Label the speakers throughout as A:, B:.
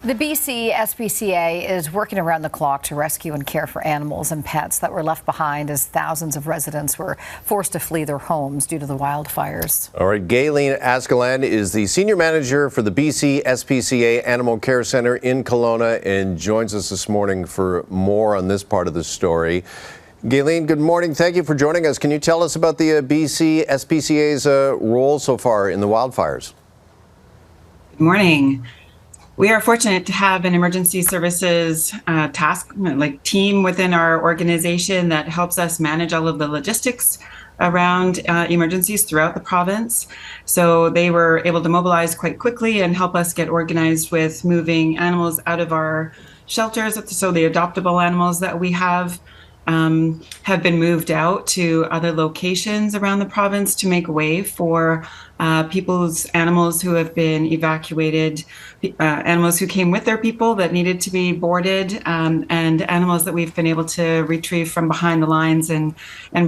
A: The BC SPCA is working around the clock to rescue and care for animals and pets that were left behind as thousands of residents were forced to flee their homes due to the wildfires.
B: All right, Gailene Askeland is the senior manager for the BC SPCA Animal Care Center in Kelowna and joins us this morning for more on this part of the story. Gailene, good morning. Thank you for joining us. Can you tell us about the BC SPCA's role so far in the wildfires?
C: Good morning. We are fortunate to have an emergency services team within our organization that helps us manage all of the logistics around emergencies throughout the province. So they were able to mobilize quite quickly and help us get organized with moving animals out of our shelters. So the adoptable animals that we have been moved out to other locations around the province to make way for people's animals who have been evacuated, animals who came with their people that needed to be boarded, and animals that we've been able to retrieve from behind the lines and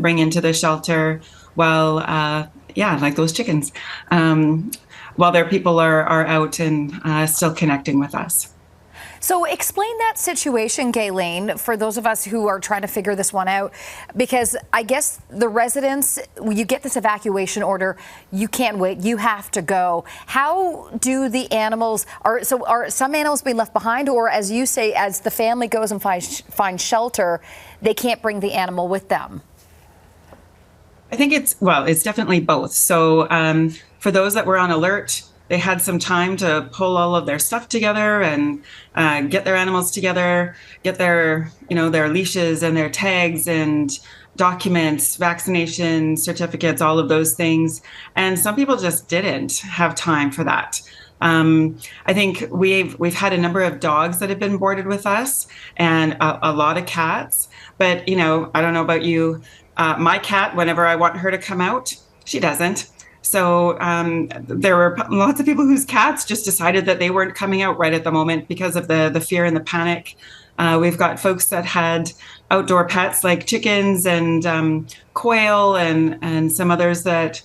C: bring into the shelter while, like those chickens, while their people are out and still connecting with us.
A: So explain that situation, Gailene, for those of us who are trying to figure this one out, because I guess the residents, you get this evacuation order, you can't wait, you have to go. How do the animals, are some animals being left behind, or as you say, as the family goes and finds shelter, they can't bring the animal with them?
C: I think it's definitely both. So for those that were on alert, they had some time to pull all of their stuff together and get their animals together, get their leashes and their tags and documents, vaccination certificates, all of those things. And some people just didn't have time for that. I think we've had a number of dogs that have been boarded with us and a lot of cats. But, I don't know about you, my cat, whenever I want her to come out, she doesn't. So there were lots of people whose cats just decided that they weren't coming out right at the moment because of the fear and the panic. We've got folks that had outdoor pets like chickens and quail and some others that,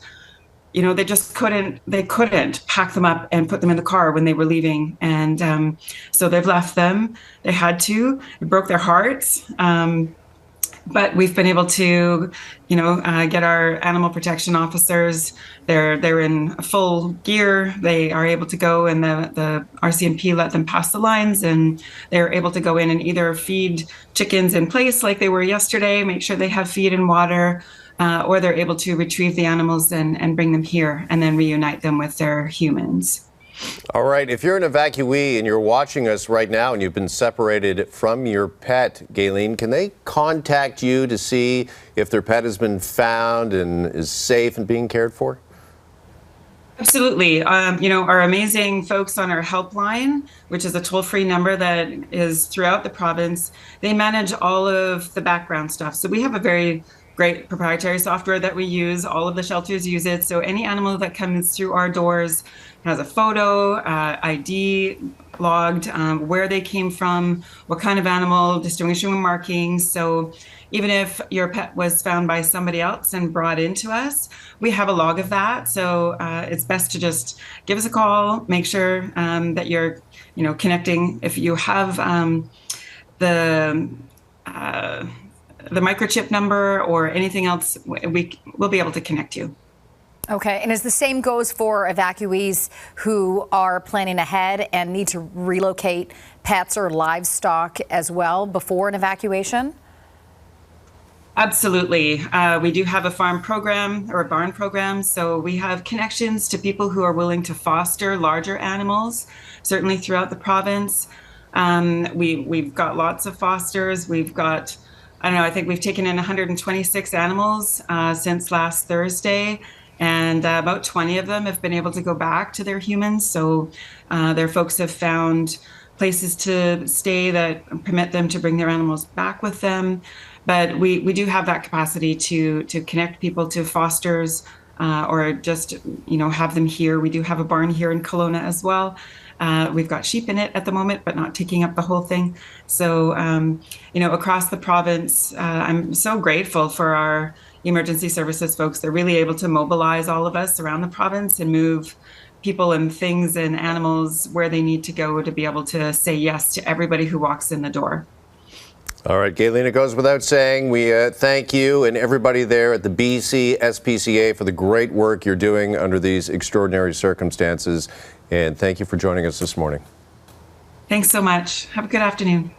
C: they just couldn't pack them up and put them in the car when they were leaving. And so they've left them. They had to. It broke their hearts. But we've been able to, get our animal protection officers. They're in full gear. They are able to go, and the RCMP let them pass the lines, and they're able to go in and either feed chickens in place like they were yesterday, make sure they have feed and water, or they're able to retrieve the animals and bring them here and then reunite them with their humans.
B: All right, if you're an evacuee and you're watching us right now and you've been separated from your pet, Gailene, can they contact you to see if their pet has been found and is safe and being cared for?
C: Absolutely. Our amazing folks on our helpline, which is a toll-free number that is throughout the province, they manage all of the background stuff. So we have a very great proprietary software that we use. All of the shelters use it. So any animal that comes through our doors has a photo, ID logged, where they came from, what kind of animal, distinguishing markings. So even if your pet was found by somebody else and brought into us, we have a log of that. So it's best to just give us a call, make sure that you're, connecting. If you have the microchip number or anything else, we'll be able to connect you.
A: Okay, and as the same goes for evacuees who are planning ahead and need to relocate pets or livestock as well before an evacuation?
C: Absolutely. We do have a farm program or a barn program. So we have connections to people who are willing to foster larger animals, certainly throughout the province. We've got lots of fosters. We've got, I think we've taken in 126 animals since last Thursday. And about 20 of them have been able to go back to their humans. So their folks have found places to stay that permit them to bring their animals back with them. But we do have that capacity to connect people to fosters or just, have them here. We do have a barn here in Kelowna as well. We've got sheep in it at the moment, but not taking up the whole thing. So, across the province, I'm so grateful for our emergency services folks. They're really able to mobilize all of us around the province and move people and things and animals where they need to go to be able to say yes to everybody who walks in the door.
B: All right, Gailene, it goes without saying, we thank you and everybody there at the BC SPCA for the great work you're doing under these extraordinary circumstances. And thank you for joining us this morning.
C: Thanks so much. Have a good afternoon.